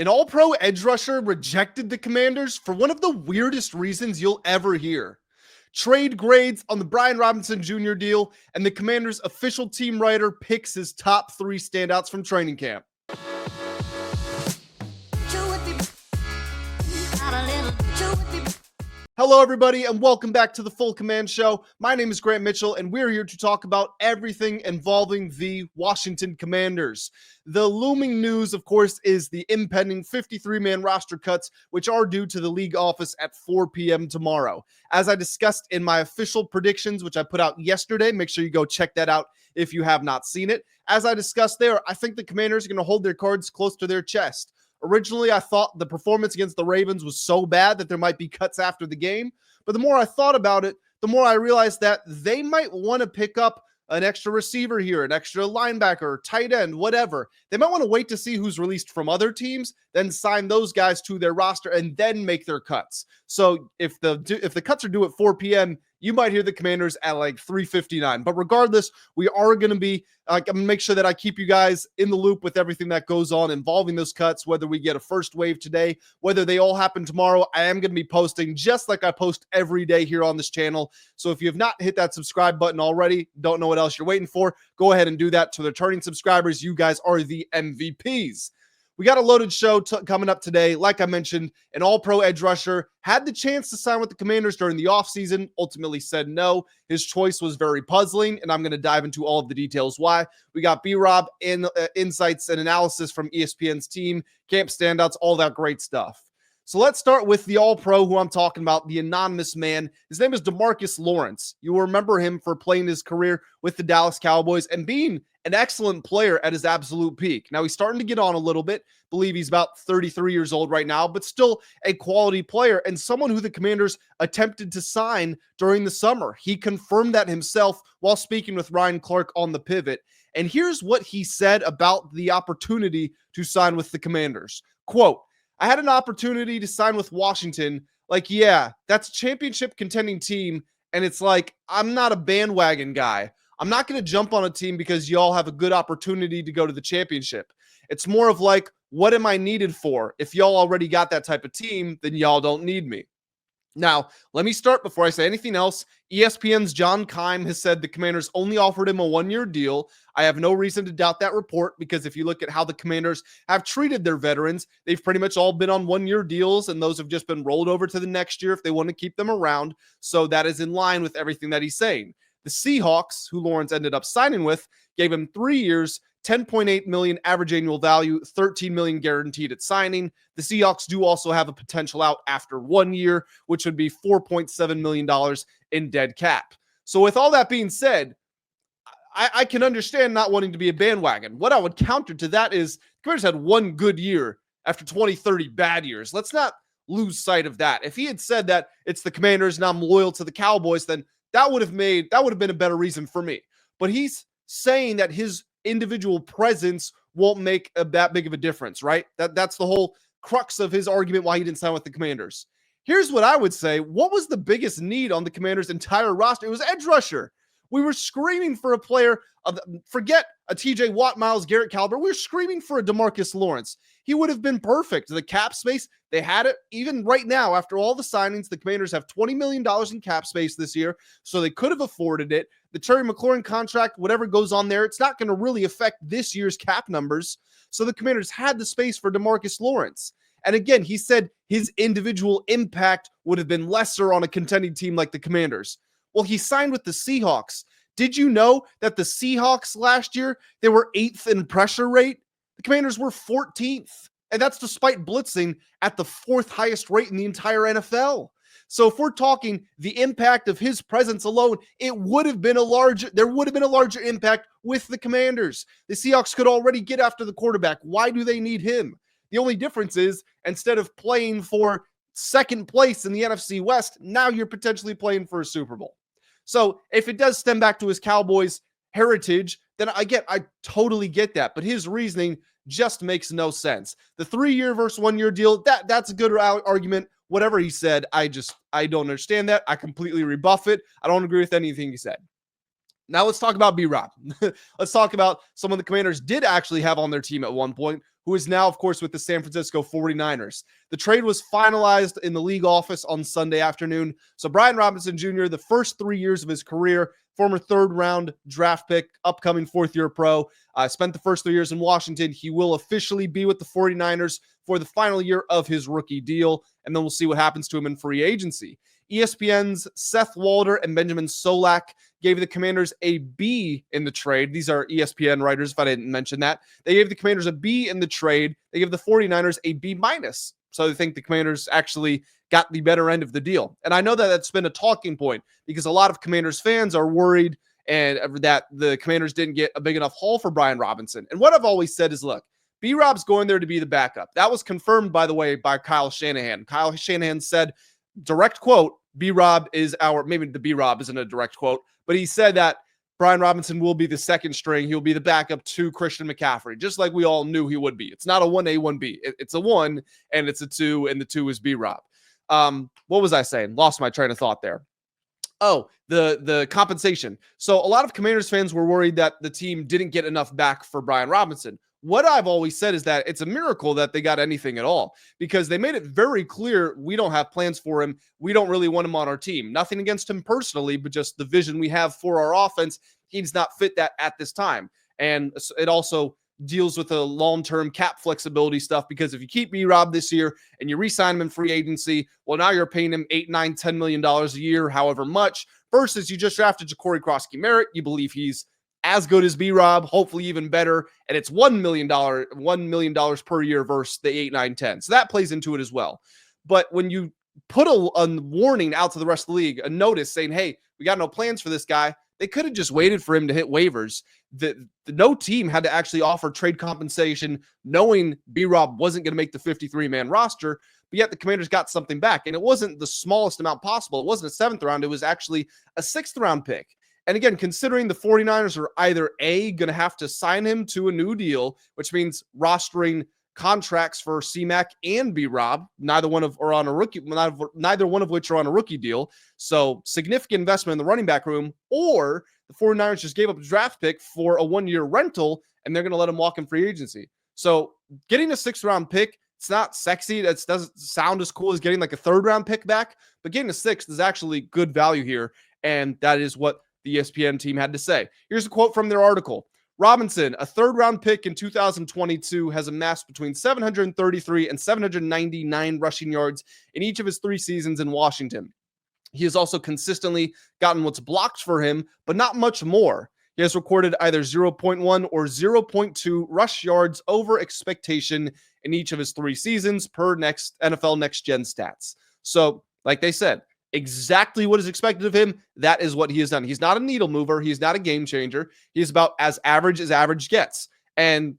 An all-pro edge rusher rejected the Commanders for one of the weirdest reasons you'll ever hear. Trade grades on the Brian Robinson Jr. deal, and the Commanders' official team writer picks his top 3 standouts from training camp. Hello, everybody, and welcome back to the Full Command Show. My name is Grant Mitchell, and we're here to talk about everything involving the Washington Commanders. The looming news, of course, is the impending 53-man roster cuts, which are due to the league office at 4 p.m. tomorrow. As I discussed in my official predictions, which I put out yesterday, make sure you go check that out if you have not seen it. As I discussed there, I think the Commanders are going to hold their cards close to their chest. Originally, I thought the performance against the Ravens was so bad that there might be cuts after the game. But the more I thought about it, the more I realized that they might want to pick up an extra receiver here, an extra linebacker, tight end, whatever. They might want to wait to see who's released from other teams, then sign those guys to their roster and then make their cuts. So if the cuts are due at 4 p.m., you might hear the Commanders at like 3:59. But regardless, we are going to be I'm going to make sure that I keep you guys in the loop with everything that goes on involving those cuts, whether we get a first wave today, whether they all happen tomorrow. I am going to be posting just like I post every day here on this channel. So if you have not hit that subscribe button already, don't know what else you're waiting for, go ahead and do that. To the returning subscribers, you guys are the MVPs. We got a loaded show coming up today. Like I mentioned, an all-pro edge rusher had the chance to sign with the Commanders during the offseason, ultimately said no. His choice was very puzzling, and I'm going to dive into all of the details why. We got BROB insights and analysis from ESPN's team, camp standouts, all that great stuff. So let's start with the all-pro who I'm talking about, the anonymous man. His name is DeMarcus Lawrence. You will remember him for playing his career with the Dallas Cowboys and being an excellent player at his absolute peak. Now he's starting to get on a little bit. Believe he's about 33 years old right now, but still a quality player and someone who the Commanders attempted to sign during the summer. He confirmed that himself while speaking with Ryan Clark on the Pivot. And here's what he said about the opportunity to sign with the Commanders. Quote, "I had an opportunity to sign with Washington. Like, yeah, that's a championship contending team. And it's like, I'm not a bandwagon guy. I'm not going to jump on a team because y'all have a good opportunity to go to the championship. It's more of like, what am I needed for? If y'all already got that type of team, then y'all don't need me." Now, let me start before I say anything else. ESPN's John Keim has said the Commanders only offered him a 1-year deal. I have no reason to doubt that report because if you look at how the Commanders have treated their veterans, they've pretty much all been on 1-year deals, and those have just been rolled over to the next year if they want to keep them around. So that is in line with everything that he's saying. The Seahawks, who Lawrence ended up signing with, gave him 3 years, $10.8 million average annual value, $13 million guaranteed at signing. The Seahawks do also have a potential out after 1 year, which would be $4.7 million in dead cap. So with all that being said, I can understand not wanting to be a bandwagon. What I would counter to that is the Commanders had one good year after 20, 30 bad years. Let's not lose sight of that. If he had said that it's the Commanders and I'm loyal to the Cowboys, then that would have been a better reason for me. But he's saying that his individual presence won't make that big of a difference, right? That's the whole crux of his argument why he didn't sign with the Commanders. Here's what I would say. What was the biggest need on the Commanders' entire roster? It was edge rusher. We were screaming for a player forget a TJ Watt, Myles Garrett caliber. We were screaming for a DeMarcus Lawrence. He would have been perfect. The cap space, they had it. Even right now, after all the signings, the Commanders have $20 million in cap space this year, so they could have afforded it. The Terry McLaurin contract, whatever goes on there, it's not going to really affect this year's cap numbers. So the Commanders had the space for DeMarcus Lawrence. And again, he said his individual impact would have been lesser on a contending team like the Commanders. Well, he signed with the Seahawks. Did you know that the Seahawks last year, they were 8th in pressure rate? The Commanders were 14th. And that's despite blitzing at the 4th highest rate in the entire NFL. So if we're talking the impact of his presence alone, there would have been a larger impact with the Commanders. The Seahawks could already get after the quarterback. Why do they need him? The only difference is instead of playing for second place in the NFC West, now you're potentially playing for a Super Bowl. So if it does stem back to his Cowboys heritage, then I totally get that. But his reasoning just makes no sense. The 3-year versus 1-year deal, that's a good argument. Whatever he said, I don't understand that. I completely rebuff it. I don't agree with anything he said. Now let's talk about B-Rob. Let's talk about someone the Commanders did actually have on their team at one point, who is now, of course, with the San Francisco 49ers. The trade was finalized in the league office on Sunday afternoon. So Brian Robinson Jr., the first 3 years of his career, former third-round draft pick, upcoming fourth-year pro, spent the first 3 years in Washington. He will officially be with the 49ers for the final year of his rookie deal, and then we'll see what happens to him in free agency. ESPN's Seth Walder and Benjamin Solak gave the Commanders a B in the trade. These are ESPN writers, if I didn't mention that. They gave the Commanders a B in the trade. They gave the 49ers a B minus. So they think the Commanders actually got the better end of the deal. And I know that that's been a talking point because a lot of Commanders fans are worried and that the Commanders didn't get a big enough haul for Brian Robinson. And what I've always said is, look, B-Rob's going there to be the backup. That was confirmed, by the way, by Kyle Shanahan. Kyle Shanahan said, direct quote, B-Rob is our, maybe the B-Rob isn't a direct quote, but he said that Brian Robinson will be the second string. He'll be the backup to Christian McCaffrey, just like we all knew he would be. It's not a 1A, 1B. It's a 1, and it's a 2, and the 2 is B-Rob. What was I saying? Lost my train of thought there. Oh, the compensation. So a lot of Commanders fans were worried that the team didn't get enough back for Brian Robinson. What I've always said is that it's a miracle that they got anything at all because they made it very clear we don't have plans for him. We don't really want him on our team. Nothing against him personally, but just the vision we have for our offense. He does not fit that at this time. And it also deals with the long-term cap flexibility stuff because if you keep B-Rob this year and you re-sign him in free agency, well, now you're paying him $8, $9, $10 million a year, however much, versus you just drafted Ja'Cory Krosky-Merritt. You believe he's as good as B-Rob, hopefully even better, and it's $1 million per year versus the 8, 9, 10. So that plays into it as well. But when you put a warning out to the rest of the league, a notice saying, hey, we got no plans for this guy, they could have just waited for him to hit waivers. No team had to actually offer trade compensation knowing B-Rob wasn't going to make the 53-man roster, but yet the Commanders got something back. And it wasn't the smallest amount possible. It wasn't a 7th round. It was actually a 6th round pick. And again, considering the 49ers are either A, going to have to sign him to a new deal, which means rostering contracts for C-Mac and B-Rob, neither one of which are on a rookie deal. So significant investment in the running back room, or the 49ers just gave up a draft pick for a 1-year rental and they're going to let him walk in free agency. So getting a 6th round pick, it's not sexy. That doesn't sound as cool as getting like a 3rd round pick back, but getting a 6th is actually good value here. And that is what the ESPN team had to say. Here's a quote from their article. Robinson, a 3rd round pick in 2022, has amassed between 733 and 799 rushing yards in each of his 3 seasons in Washington. He has also consistently gotten what's blocked for him, but not much more. He has recorded either 0.1 or 0.2 rush yards over expectation in each of his 3 seasons per NFL Next Gen stats. So, like they said, exactly what is expected of him, that is what he has done. He's not a needle mover. He's not a game changer. He's about as average gets. And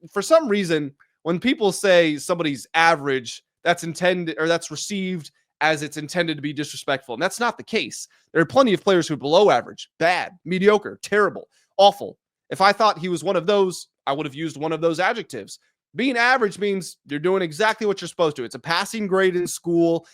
for some reason, when people say somebody's average, that's intended or that's received as it's intended to be disrespectful. And that's not the case. There are plenty of players who are below average, bad, mediocre, terrible, awful. If I thought he was one of those, I would have used one of those adjectives. Being average means you're doing exactly what you're supposed to. It's a passing grade in school.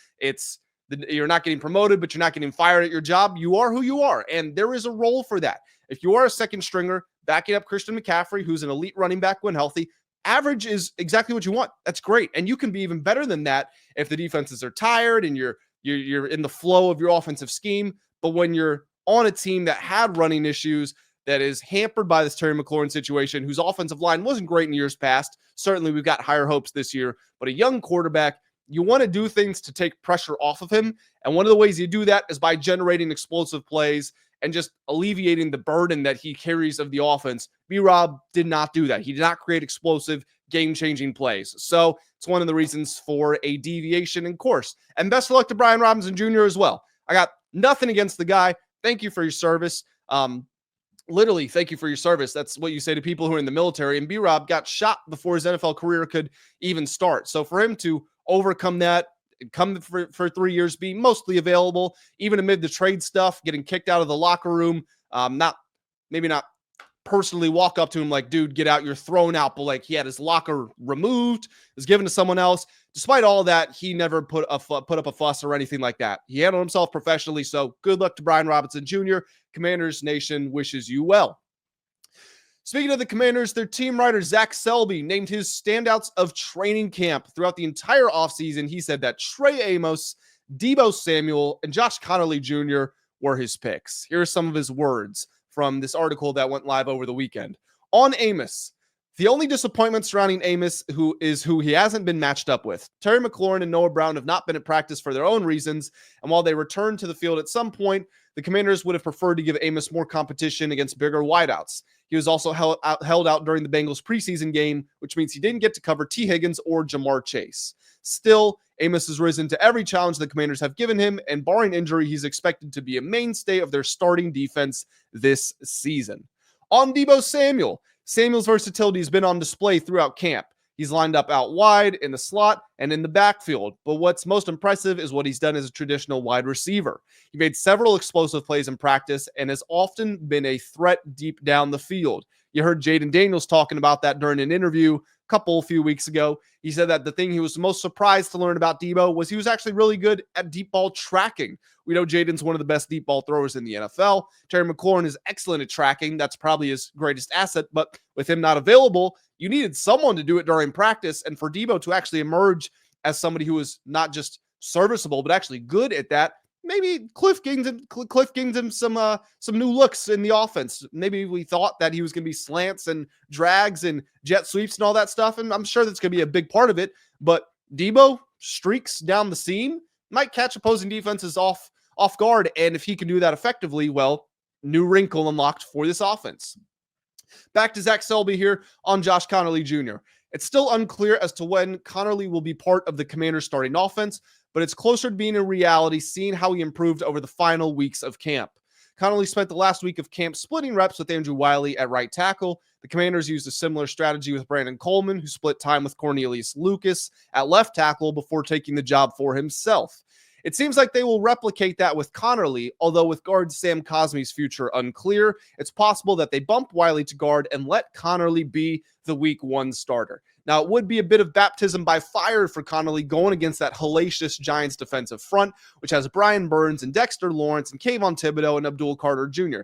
You're not getting promoted, but you're not getting fired at your job. You are who you are, and there is a role for that. If you are a second stringer, backing up Christian McCaffrey, who's an elite running back when healthy, average is exactly what you want. That's great, and you can be even better than that if the defenses are tired and you're in the flow of your offensive scheme. But when you're on a team that had running issues, that is hampered by this Terry McLaurin situation, whose offensive line wasn't great in years past. Certainly, we've got higher hopes this year, but a young quarterback, you want to do things to take pressure off of him. And one of the ways you do that is by generating explosive plays and just alleviating the burden that he carries of the offense. B-Rob did not do that. He did not create explosive, game-changing plays. So it's one of the reasons for a deviation in course. And best of luck to Brian Robinson Jr. as well. I got nothing against the guy. Thank you for your service. Literally, thank you for your service. That's what you say to people who are in the military. And B-Rob got shot before his NFL career could even start. So for him to overcome that, come for 3 years, be mostly available, even amid the trade stuff, getting kicked out of the locker room, maybe not personally walk up to him like, dude, get out, you're thrown out. But like, he had his locker removed, was given to someone else. Despite all that, he never put up a fuss or anything like that. He handled himself professionally. So good luck to Brian Robinson Jr. Commanders Nation wishes you well. Speaking of the Commanders, their team writer Zach Selby named his standouts of training camp throughout the entire offseason. He said that Trey Amos, Deebo Samuel, and Josh Conerly Jr. were his picks. Here are some of his words from this article that went live over the weekend. On Amos, the only disappointment surrounding Amos who he hasn't been matched up with. Terry McLaurin and Noah Brown have not been at practice for their own reasons, and while they return to the field at some point, the Commanders would have preferred to give Amos more competition against bigger wideouts. He was also held out during the Bengals preseason game, which means he didn't get to cover T. Higgins or Jamar Chase. Still, Amos has risen to every challenge the Commanders have given him, and barring injury, he's expected to be a mainstay of their starting defense this season. On Deebo Samuel, Samuel's versatility has been on display throughout camp. He's lined up out wide, in the slot, and in the backfield. But what's most impressive is what he's done as a traditional wide receiver. He made several explosive plays in practice and has often been a threat deep down the field. You heard Jaden Daniels talking about that during an interview a few weeks ago. He said that the thing he was most surprised to learn about Deebo was he was actually really good at deep ball tracking. We know Jaden's one of the best deep ball throwers in the NFL. Terry McLaurin is excellent at tracking. That's probably his greatest asset, but with him not available, you needed someone to do it during practice, and for Deebo to actually emerge as somebody who is not just serviceable, but actually good at that, maybe Cliff gained him some new looks in the offense. Maybe we thought that he was going to be slants and drags and jet sweeps and all that stuff, and I'm sure that's going to be a big part of it, but Deebo streaks down the seam, might catch opposing defenses off guard, and if he can do that effectively, well, new wrinkle unlocked for this offense. Back to Zach Selby here on Josh Conerly Jr. It's still unclear as to when Conerly will be part of the Commanders' starting offense, but it's closer to being a reality seeing how he improved over the final weeks of camp. Conerly spent the last week of camp splitting reps with Andrew Wiley at right tackle. The Commanders used a similar strategy with Brandon Coleman, who split time with Cornelius Lucas at left tackle before taking the job for himself. It seems like they will replicate that with Conerly, although with guard Sam Cosmi's future unclear, it's possible that they bump Wiley to guard and let Conerly be the week 1 starter. Now, it would be a bit of baptism by fire for Conerly going against that hellacious Giants defensive front, which has Brian Burns and Dexter Lawrence and Kayvon Thibodeau and Abdul Carter Jr.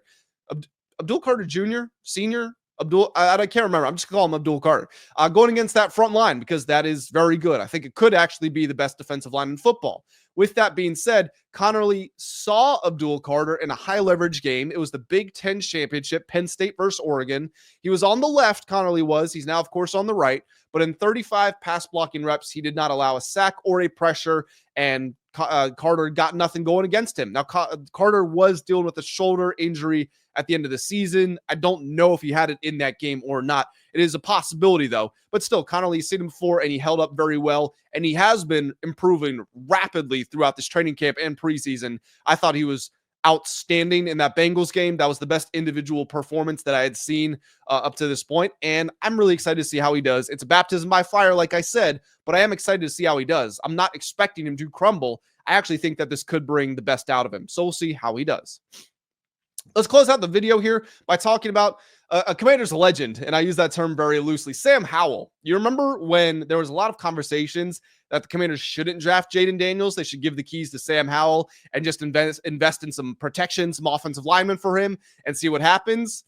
Abdul Carter Jr., Sr., I can't remember. I'm just going to call him Abdul Carter. Going against that front line because that is very good. I think it could actually be the best defensive line in football. With that being said, Conerly saw Abdul Carter in a high-leverage game. It was the Big Ten Championship, Penn State versus Oregon. He was on the left, Conerly was. He's now, of course, on the right. But in 35 pass-blocking reps, he did not allow a sack or a pressure, and Carter got nothing going against him. Now, Carter was dealing with a shoulder injury at the end of the season. I don't know if he had it in that game or not. It is a possibility, though. But still, Conerly's seen him before, and he held up very well. And he has been improving rapidly throughout this training camp and preseason. I thought he was outstanding in that Bengals game. That was the best individual performance that I had seen up to this point. And I'm really excited to see how he does. It's a baptism by fire, like I said, but I am excited to see how he does. I'm not expecting him to crumble. I actually think that this could bring the best out of him. So we'll see how he does. Let's close out the video here by talking about a Commander's legend, and I use that term very loosely, Sam Howell. You remember when there was a lot of conversations that the Commanders shouldn't draft Jaden Daniels? They should give the keys to Sam Howell and just invest in some protection, some offensive linemen for him, and see what happens.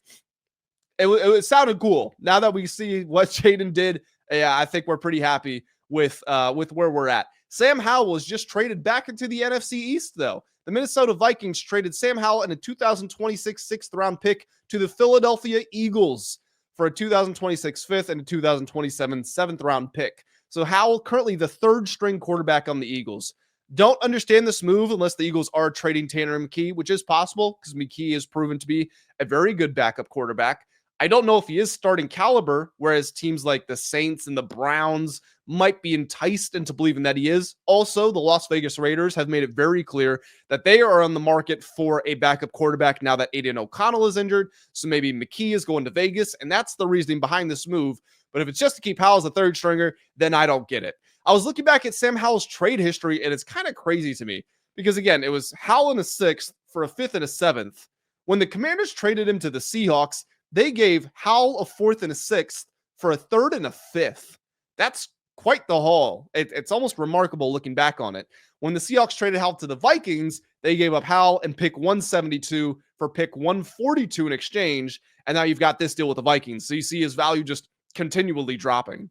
It sounded cool. Now that we see what Jaden did, yeah, I think we're pretty happy with where we're at. Sam Howell was just traded back into the NFC East, though. The Minnesota Vikings traded Sam Howell and a 2026 sixth-round pick to the Philadelphia Eagles for a 2026 fifth and a 2027 seventh-round pick. So Howell, currently the third-string quarterback on the Eagles. Don't understand this move unless the Eagles are trading Tanner McKee, which is possible because McKee has proven to be a very good backup quarterback. I don't know if he is starting caliber, whereas teams like the Saints and the Browns might be enticed into believing that he is. Also, the Las Vegas Raiders have made it very clear that they are on the market for a backup quarterback now that Aiden O'Connell is injured. So maybe McKee is going to Vegas, and that's the reasoning behind this move. But if it's just to keep Howell as a third stringer, then I don't get it. I was looking back at Sam Howell's trade history, and it's kind of crazy to me because, again, it was Howell in a sixth for a fifth and a seventh. When the Commanders traded him to the Seahawks, They gave Howell a 4th and a 6th for a 3rd and a 5th. That's quite the haul. It's almost remarkable looking back on it. When the Seahawks traded Howell to the Vikings, they gave up Howell and pick 172 for pick 142 in exchange. And now you've got this deal with the Vikings. So you see his value just continually dropping.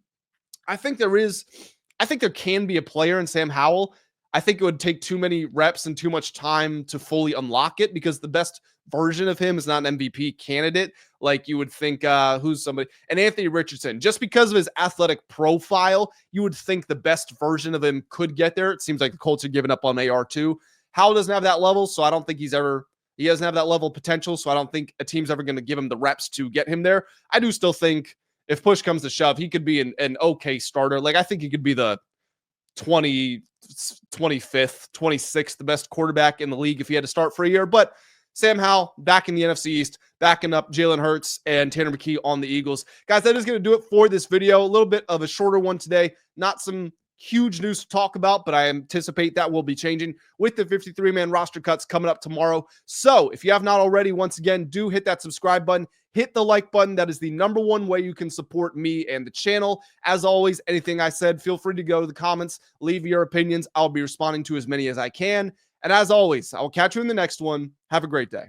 I think there can be a player in Sam Howell. I think it would take too many reps and too much time to fully unlock it, because the best version of him is not an MVP candidate like you would think. Who's somebody? And Anthony Richardson, just because of his athletic profile, you would think the best version of him could get there. It seems like the Colts are giving up on AR too. Howell doesn't have that level, so I don't think he doesn't have that level of potential, so I don't think a team's ever going to give him the reps to get him there. I do still think if push comes to shove, he could be an okay starter. Like, I think he could be the 25th, 26th, the best quarterback in the league if he had to start for a year. But Sam Howell back in the NFC East, backing up Jalen Hurts and Tanner McKee on the Eagles. Guys, that is going to do it for this video. A little bit of a shorter one today. Not some huge news to talk about, but I anticipate that will be changing with the 53-man roster cuts coming up tomorrow. So if you have not already, once again, do hit that subscribe button. Hit the like button. That is the #1 way you can support me and the channel. As always, anything I said, feel free to go to the comments, leave your opinions. I'll be responding to as many as I can. And as always, I will catch you in the next one. Have a great day.